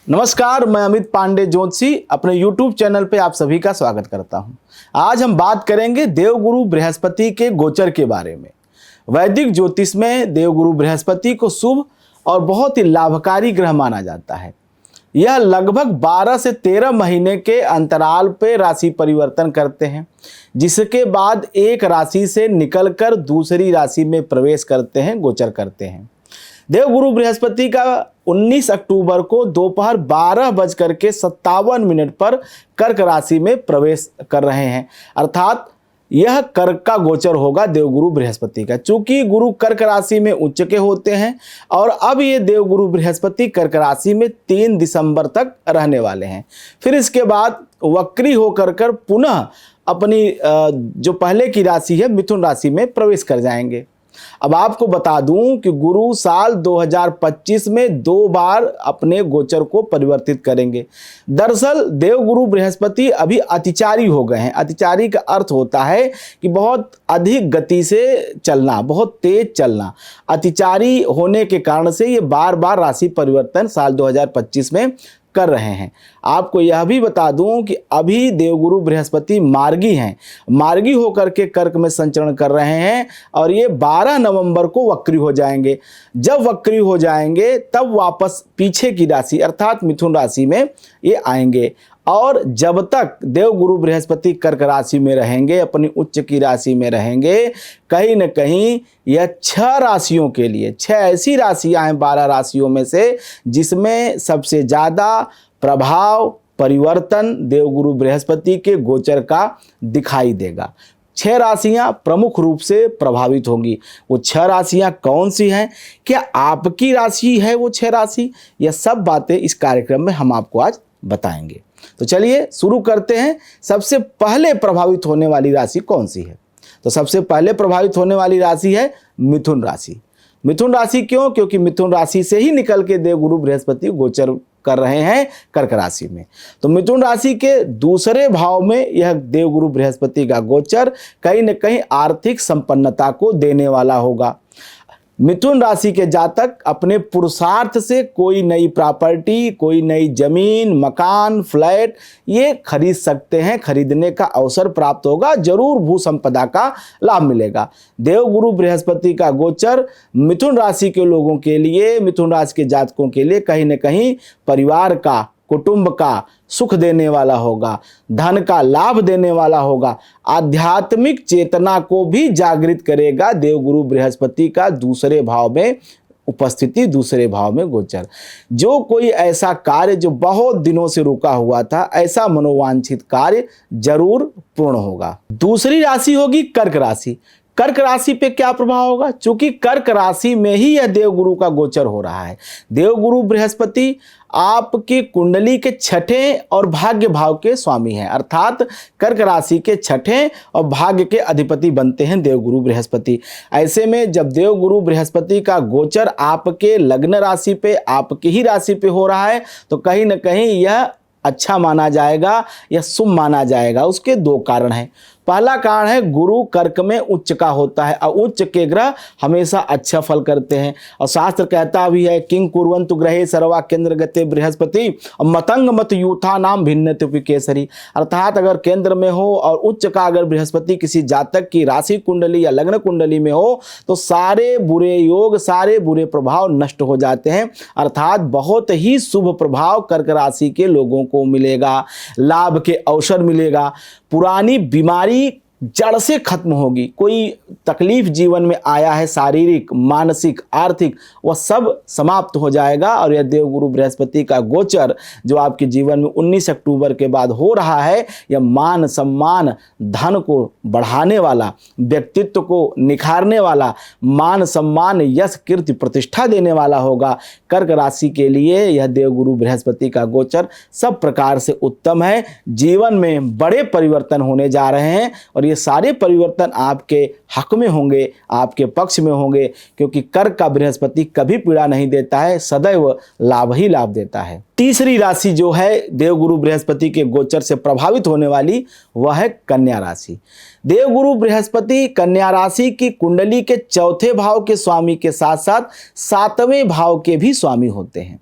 नमस्कार, मैं अमित पांडे ज्योतिषी अपने YouTube चैनल पे आप सभी का स्वागत करता हूं। आज हम बात करेंगे देवगुरु बृहस्पति के गोचर के बारे में। वैदिक ज्योतिष में देवगुरु बृहस्पति को शुभ और बहुत ही लाभकारी ग्रह माना जाता है। यह लगभग 12 से 13 महीने के अंतराल पे राशि परिवर्तन करते हैं, जिसके बाद एक राशि से निकलकर दूसरी राशि में प्रवेश करते हैं, गोचर करते हैं। देवगुरु बृहस्पति का 19 अक्टूबर को दोपहर 12:57 पर कर्क राशि में प्रवेश कर रहे हैं, अर्थात यह कर्क का गोचर होगा देवगुरु बृहस्पति का। चूंकि गुरु कर्क राशि में उच्च के होते हैं और अब ये देवगुरु बृहस्पति कर्क राशि में 3 दिसंबर तक रहने वाले हैं। फिर इसके बाद वक्री होकर पुनः अपनी जो पहले की राशि है मिथुन राशि में प्रवेश कर जाएंगे। अब आपको बता दूं कि गुरु साल 2025 में 2 बार अपने गोचर को परिवर्तित करेंगे। दरअसल देवगुरु बृहस्पति अभी अतिचारी हो गए हैं। अतिचारी का अर्थ होता है कि बहुत अधिक गति से चलना, बहुत तेज चलना। अतिचारी होने के कारण से ये बार बार राशि परिवर्तन साल 2025 में कर रहे हैं। आपको यह भी बता दूं कि अभी देवगुरु बृहस्पति मार्गी हैं, मार्गी होकर के कर्क में संचरण कर रहे हैं और ये 12 नवंबर को वक्री हो जाएंगे। जब वक्री हो जाएंगे तब वापस पीछे की राशि अर्थात मिथुन राशि में ये आएंगे और जब तक देवगुरु बृहस्पति कर्क राशि में रहेंगे, अपनी उच्च की राशि में रहेंगे, कहीं न कहीं यह 6 राशियों के लिए 6 ऐसी राशियां हैं 12 राशियों में से जिसमें सबसे ज़्यादा प्रभाव परिवर्तन देवगुरु बृहस्पति के गोचर का दिखाई देगा। 6 राशियां प्रमुख रूप से प्रभावित होंगी। वो 6 राशियां कौन सी हैं, क्या आपकी राशि है वो 6 राशि, यह सब बातें इस कार्यक्रम में हम आपको आज बताएंगे। तो चलिए शुरू करते हैं। सबसे पहले प्रभावित होने वाली राशि कौन सी है? तो सबसे पहले प्रभावित होने वाली राशि है मिथुन राशि। मिथुन राशि क्यों? क्योंकि मिथुन राशि से ही निकल के देवगुरु बृहस्पति गोचर कर रहे हैं कर्क राशि में। तो मिथुन राशि के दूसरे भाव में यह देवगुरु बृहस्पति का गोचर कहीं न कहीं आर्थिक संपन्नता को देने वाला होगा। मिथुन राशि के जातक अपने पुरुषार्थ से कोई नई प्रॉपर्टी, कोई नई जमीन, मकान, फ्लैट ये खरीद सकते हैं, खरीदने का अवसर प्राप्त होगा, जरूर भू संपदा का लाभ मिलेगा। देवगुरु बृहस्पति का गोचर मिथुन राशि के लोगों के लिए, मिथुन राशि के जातकों के लिए कहीं न कहीं परिवार का, कुटुंब का सुख देने वाला होगा, धन का लाभ देने वाला होगा, आध्यात्मिक चेतना को भी जागृत करेगा देवगुरु बृहस्पति का दूसरे भाव में उपस्थिति, दूसरे भाव में गोचर। जो कोई ऐसा कार्य जो बहुत दिनों से रुका हुआ था, ऐसा मनोवांछित कार्य जरूर पूर्ण होगा। दूसरी राशि होगी कर्क राशि। कर्क राशि पे क्या प्रभाव होगा? चूंकि कर्क राशि में ही यह देवगुरु का गोचर हो रहा है। देवगुरु बृहस्पति आपकी कुंडली के 6ठे और भाग्य भाव के स्वामी हैं, अर्थात कर्क राशि के 6ठे और भाग्य के अधिपति बनते हैं देवगुरु बृहस्पति। ऐसे में जब देवगुरु बृहस्पति का गोचर आपके लग्न राशि पे, आपकी ही राशि पे हो रहा है, तो कहीं न कहीं यह अच्छा माना जाएगा या शुभ माना जाएगा। उसके 2 कारण हैं। पहला कारण है गुरु कर्क में उच्च का होता है और उच्च के ग्रह हमेशा अच्छा फल करते हैं और शास्त्र कहता भी है किंग कुर्वन्तु ग्रहे सर्वा केंद्र गते बृहस्पति और मतंग मत यूथा नाम भिन्न तुपि केसरी, अर्थात अगर केंद्र में हो और उच्च का अगर बृहस्पति किसी जातक की राशि कुंडली या लग्न कुंडली में हो तो सारे बुरे योग, सारे बुरे प्रभाव नष्ट हो जाते हैं, अर्थात बहुत ही शुभ प्रभाव कर्क राशि के लोगों को मिलेगा, लाभ के अवसर मिलेगा, पुरानी बीमारी जड़ से खत्म होगी। कोई तकलीफ जीवन में आया है, शारीरिक, मानसिक, आर्थिक, वह सब समाप्त हो जाएगा और यह देवगुरु बृहस्पति का गोचर जो आपके जीवन में 19 अक्टूबर के बाद हो रहा है, यह मान सम्मान, धन को बढ़ाने वाला, व्यक्तित्व को निखारने वाला, मान सम्मान, यश, कीर्ति, प्रतिष्ठा देने वाला होगा। कर्क राशि के लिए यह देवगुरु बृहस्पति का गोचर सब प्रकार से उत्तम है। जीवन में बड़े परिवर्तन होने जा रहे हैं और ये सारे परिवर्तन आपके हक में होंगे, आपके पक्ष में होंगे, क्योंकि कर्क का बृहस्पति कभी पीड़ा नहीं देता है, सदैव लाभ ही लाभ देता है। तीसरी राशि जो है देवगुरु बृहस्पति के गोचर से प्रभावित होने वाली वह है कन्या राशि। देवगुरु बृहस्पति कन्या राशि की कुंडली के 4थे भाव के स्वामी के साथ साथ 7वें भाव के भी स्वामी होते हैं।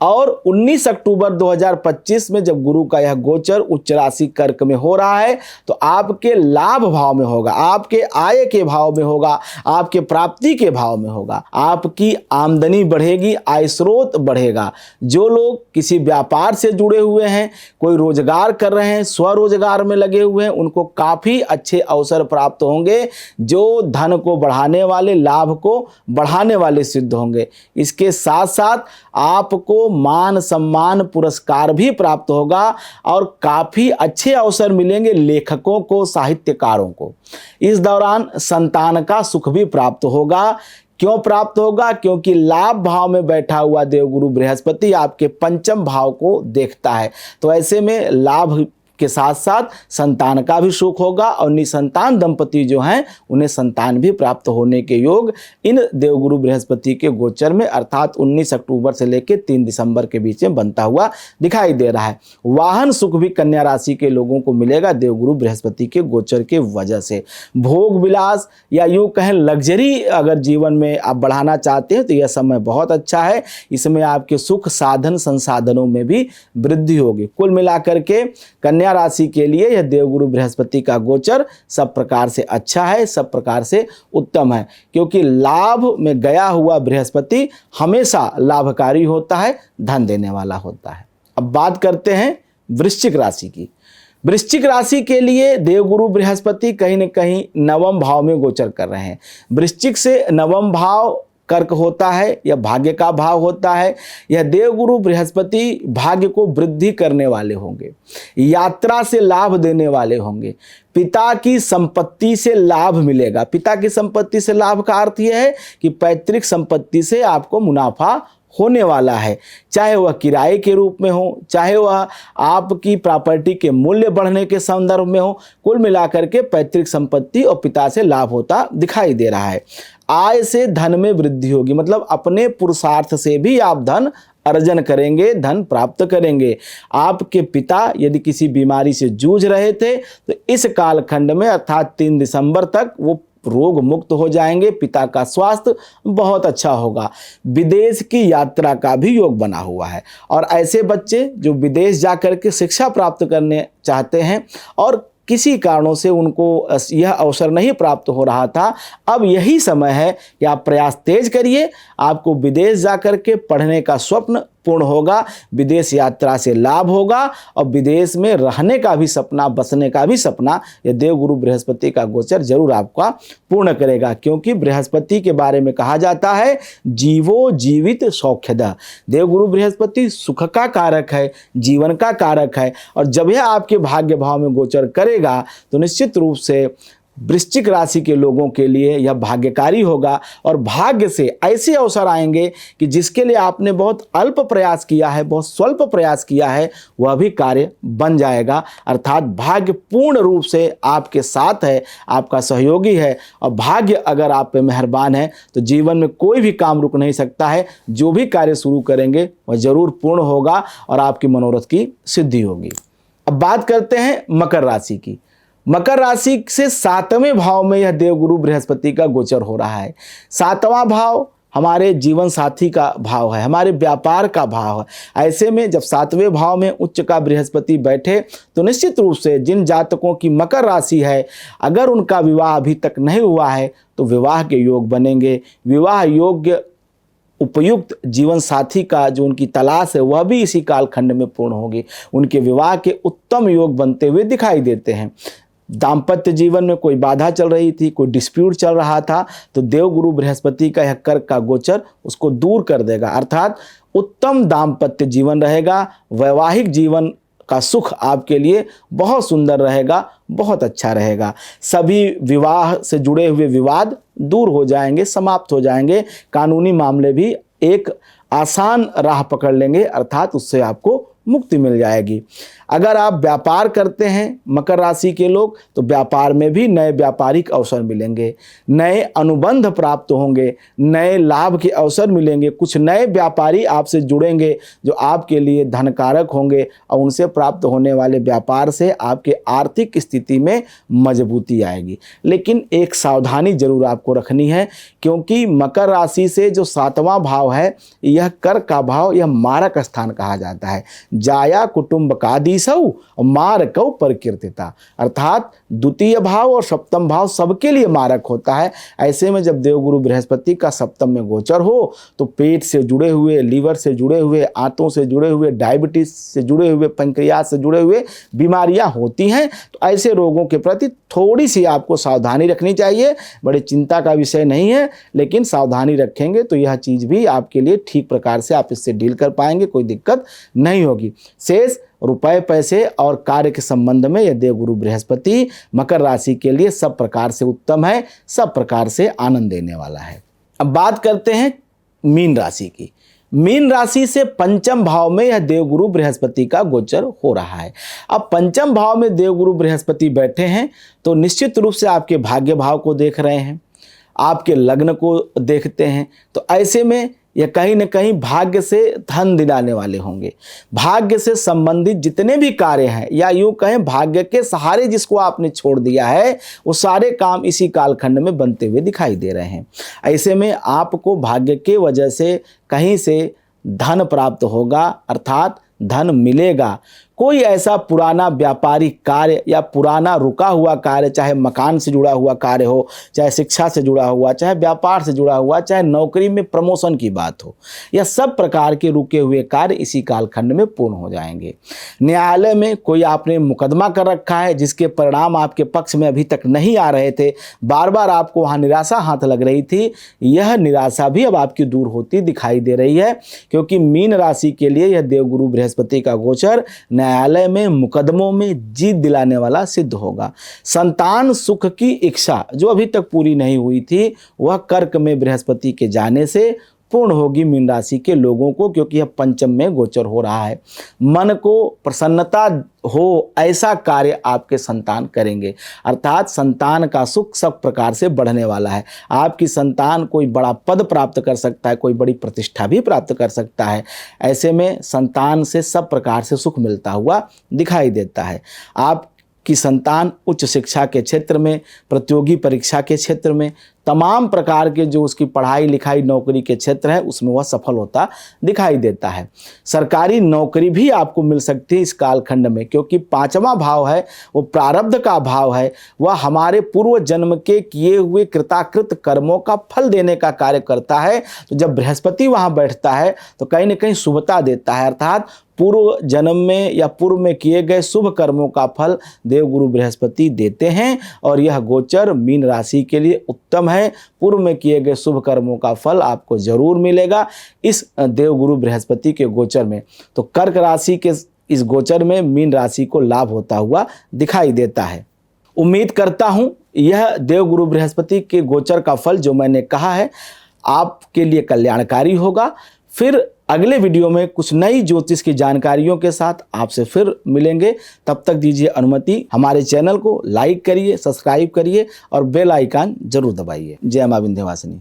और 19 अक्टूबर 2025 में जब गुरु का यह गोचर उच्च राशि कर्क में हो रहा है तो आपके लाभ भाव में होगा, आपके आय के भाव में होगा, आपके प्राप्ति के भाव में होगा, आपकी आमदनी बढ़ेगी, आय स्रोत बढ़ेगा। जो लोग किसी व्यापार से जुड़े हुए हैं, कोई रोजगार कर रहे हैं, स्वरोजगार में लगे हुए हैं, उनको काफी अच्छे अवसर प्राप्त होंगे जो धन को बढ़ाने वाले, लाभ को बढ़ाने वाले सिद्ध होंगे। इसके साथ साथ आपको मान सम्मान पुरस्कार भी प्राप्त होगा और काफी अच्छे अवसर मिलेंगे लेखकों को, साहित्यकारों को। इस दौरान संतान का सुख भी प्राप्त होगा। क्यों प्राप्त होगा? क्योंकि लाभ भाव में बैठा हुआ देवगुरु बृहस्पति आपके पंचम भाव को देखता है। तो ऐसे में लाभ के साथ साथ संतान का भी सुख होगा और निसंतान दंपति जो हैं उन्हें संतान भी प्राप्त होने के योग इन देवगुरु बृहस्पति के गोचर में अर्थात 19 अक्टूबर से लेकर 3 दिसंबर के बीच में बनता हुआ दिखाई दे रहा है। वाहन सुख भी कन्या राशि के लोगों को मिलेगा देवगुरु बृहस्पति के गोचर के वजह से। भोग विलास या यूं कहें लग्जरी अगर जीवन में आप बढ़ाना चाहते हैं तो यह समय बहुत अच्छा है। इसमें आपके सुख साधन संसाधनों में भी वृद्धि होगी। कुल मिलाकर के कन्या राशि के लिए यह देवगुरु बृहस्पति का गोचर सब प्रकार से अच्छा है, सब प्रकार से उत्तम है, क्योंकि लाभ में गया हुआ बृहस्पति हमेशा लाभकारी होता है, धन देने वाला होता है। अब बात करते हैं वृश्चिक राशि की। वृश्चिक राशि के लिए देवगुरु बृहस्पति कहीं न कहीं नवम भाव में गोचर कर रहे हैं। वृश्चिक से नवम भाव कर्क होता है, यह भाग्य का भाव होता है। यह देवगुरु बृहस्पति भाग्य को वृद्धि करने वाले होंगे, यात्रा से लाभ देने वाले होंगे, पिता की संपत्ति से लाभ मिलेगा। पिता की संपत्ति से लाभ का अर्थ यह है कि पैतृक संपत्ति से आपको मुनाफा होने वाला है, चाहे वह किराए के रूप में हो, चाहे वह आपकी प्रॉपर्टी के मूल्य बढ़ने के संदर्भ में हो। कुल मिलाकर के पैतृक संपत्ति और पिता से लाभ होता दिखाई दे रहा है। आय से धन में वृद्धि होगी, मतलब अपने पुरुषार्थ से भी आप धन अर्जन करेंगे, धन प्राप्त करेंगे। आपके पिता यदि किसी बीमारी से जूझ रहे थे तो इस कालखंड में अर्थात 3 दिसंबर तक वो रोग मुक्त हो जाएंगे। पिता का स्वास्थ्य बहुत अच्छा होगा। विदेश की यात्रा का भी योग बना हुआ है और ऐसे बच्चे जो विदेश जाकर के शिक्षा प्राप्त करने चाहते हैं और किसी कारणों से उनको यह अवसर नहीं प्राप्त हो रहा था, अब यही समय है कि आप प्रयास तेज करिए। आपको विदेश जाकर के पढ़ने का स्वप्न पूर्ण होगा, विदेश यात्रा से लाभ होगा और विदेश में रहने का भी सपना, बसने का भी सपना यह देवगुरु बृहस्पति का गोचर जरूर आपका पूर्ण करेगा। क्योंकि बृहस्पति के बारे में कहा जाता है जीवो जीवित सौख्यदा। देवगुरु बृहस्पति सुख का कारक है, जीवन का कारक है और जब यह आपके भाग्य भाव में गोचर करेगा तो निश्चित रूप से वृश्चिक राशि के लोगों के लिए यह भाग्यकारी होगा और भाग्य से ऐसे अवसर आएंगे कि जिसके लिए आपने बहुत अल्प प्रयास किया है, बहुत स्वल्प प्रयास किया है, वह भी कार्य बन जाएगा। अर्थात भाग्य पूर्ण रूप से आपके साथ है, आपका सहयोगी है और भाग्य अगर आप पे मेहरबान है तो जीवन में कोई भी काम रुक नहीं सकता है। जो भी कार्य शुरू करेंगे वह जरूर पूर्ण होगा और आपकी मनोरथ की सिद्धि होगी। अब बात करते हैं मकर राशि की। मकर राशि से 7वें भाव में यह देवगुरु बृहस्पति का गोचर हो रहा है। 7वां भाव हमारे जीवन साथी का भाव है, हमारे व्यापार का भाव है। ऐसे में जब 7वें भाव में उच्च का बृहस्पति बैठे तो निश्चित रूप से जिन जातकों की मकर राशि है, अगर उनका विवाह अभी तक नहीं हुआ है तो विवाह के योग बनेंगे। विवाह योग्य उपयुक्त जीवन साथी का जो उनकी तलाश है वह भी इसी कालखंड में पूर्ण होगी। उनके विवाह के उत्तम योग बनते हुए दिखाई देते हैं। दाम्पत्य जीवन में कोई बाधा चल रही थी, कोई डिस्प्यूट चल रहा था, तो देवगुरु बृहस्पति का यह कर्क का गोचर उसको दूर कर देगा। अर्थात उत्तम दाम्पत्य जीवन रहेगा, वैवाहिक जीवन का सुख आपके लिए बहुत सुंदर रहेगा, बहुत अच्छा रहेगा। सभी विवाह से जुड़े हुए विवाद दूर हो जाएंगे, समाप्त हो जाएंगे। कानूनी मामले भी एक आसान राह पकड़ लेंगे, अर्थात उससे आपको मुक्ति मिल जाएगी। अगर आप व्यापार करते हैं मकर राशि के लोग, तो व्यापार में भी नए व्यापारिक अवसर मिलेंगे, नए अनुबंध प्राप्त होंगे, नए लाभ के अवसर मिलेंगे। कुछ नए व्यापारी आपसे जुड़ेंगे जो आपके लिए धनकारक होंगे और उनसे प्राप्त होने वाले व्यापार से आपके आर्थिक स्थिति में मजबूती आएगी। लेकिन एक सावधानी जरूर आपको रखनी है, क्योंकि मकर राशि से जो 7वां भाव है यह कर का भाव, यह मारक स्थान कहा जाता है। जाया कुटुंबकादिसौ मारकौ प्रकीर्तिता, अर्थात द्वितीय भाव और सप्तम भाव सबके लिए मारक होता है। ऐसे में जब देवगुरु बृहस्पति का सप्तम में गोचर हो तो पेट से जुड़े हुए, लीवर से जुड़े हुए, आंतों से जुड़े हुए, डायबिटीज से जुड़े हुए, पैंक्रियाज से जुड़े हुए बीमारियां होती हैं। तो ऐसे रोगों के प्रति थोड़ी सी आपको सावधानी रखनी चाहिए। बड़ी चिंता का विषय नहीं है, लेकिन सावधानी रखेंगे तो यह चीज़ भी आपके लिए ठीक प्रकार से आप इससे डील कर पाएंगे, कोई दिक्कत नहीं होगी। शेष रुपए पैसे और कार्य के संबंध में यह देवगुरु बृहस्पति मकर राशि के लिए सब प्रकार से उत्तम है, सब प्रकार से आनंद देने वाला है। अब बात करते हैं मीन राशि की। मीन राशि से पंचम भाव में यह देवगुरु बृहस्पति का गोचर हो रहा है। अब पंचम भाव में देवगुरु बृहस्पति बैठे हैं तो निश्चित रूप से आपके भाग्य भाव को देख रहे हैं, आपके लग्न को देखते हैं। तो ऐसे में यह कहीं न कहीं भाग्य से धन दिलाने वाले होंगे। भाग्य से संबंधित जितने भी कार्य हैं, या यूँ कहें भाग्य के सहारे जिसको आपने छोड़ दिया है, वो सारे काम इसी कालखंड में बनते हुए दिखाई दे रहे हैं। ऐसे में आपको भाग्य के वजह से कहीं से धन प्राप्त होगा, अर्थात धन मिलेगा। कोई ऐसा पुराना व्यापारिक कार्य या पुराना रुका हुआ कार्य, चाहे मकान से जुड़ा हुआ कार्य हो, चाहे शिक्षा से जुड़ा हुआ, चाहे व्यापार से जुड़ा हुआ, चाहे नौकरी में प्रमोशन की बात हो, यह सब प्रकार के रुके हुए कार्य इसी कालखंड में पूर्ण हो जाएंगे। न्यायालय में कोई आपने मुकदमा कर रखा है जिसके परिणाम आपके पक्ष में अभी तक नहीं आ रहे थे, बार बार आपको वहाँ निराशा हाथ लग रही थी, यह निराशा भी अब आपकी दूर होती दिखाई दे रही है। क्योंकि मीन राशि के लिए यह देवगुरु बृहस्पति का गोचर न्यायालय में मुकदमों में जीत दिलाने वाला सिद्ध होगा। संतान सुख की इच्छा जो अभी तक पूरी नहीं हुई थी, वह कर्क में बृहस्पति के जाने से पूर्ण होगी मीन राशि के लोगों को, क्योंकि यह पंचम में गोचर हो रहा है। मन को प्रसन्नता हो ऐसा कार्य आपके संतान करेंगे, अर्थात संतान का सुख सब प्रकार से बढ़ने वाला है। आपकी संतान कोई बड़ा पद प्राप्त कर सकता है, कोई बड़ी प्रतिष्ठा भी प्राप्त कर सकता है। ऐसे में संतान से सब प्रकार से सुख मिलता हुआ दिखाई देता है। आप की संतान उच्च शिक्षा के क्षेत्र में, प्रतियोगी परीक्षा के क्षेत्र में, तमाम प्रकार के जो उसकी पढ़ाई लिखाई नौकरी के क्षेत्र है उसमें वह सफल होता दिखाई देता है। सरकारी नौकरी भी आपको मिल सकती है इस कालखंड में, क्योंकि 5वां भाव है वो प्रारब्ध का भाव है। वह हमारे पूर्व जन्म के किए हुए कृताकृत कर्मों का फल देने का कार्य करता है। तो जब बृहस्पति वहाँ बैठता है तो कहीं न कहीं शुभता देता है, अर्थात पूर्व जन्म में या पूर्व में किए गए शुभ कर्मों का फल देवगुरु बृहस्पति देते हैं। और यह गोचर मीन राशि के लिए उत्तम है। पूर्व में किए गए शुभ कर्मों का फल आपको जरूर मिलेगा इस देवगुरु बृहस्पति के गोचर में। तो कर्क राशि के इस गोचर में मीन राशि को लाभ होता हुआ दिखाई देता है। उम्मीद करता हूं यह देवगुरु बृहस्पति के गोचर का फल जो मैंने कहा है आपके लिए कल्याणकारी होगा। फिर अगले वीडियो में कुछ नई ज्योतिष की जानकारियों के साथ आपसे फिर मिलेंगे। तब तक दीजिए अनुमति, हमारे चैनल को लाइक करिए, सब्सक्राइब करिए और बेल आइकन जरूर दबाइए। जय मां विंध्यवासिनी।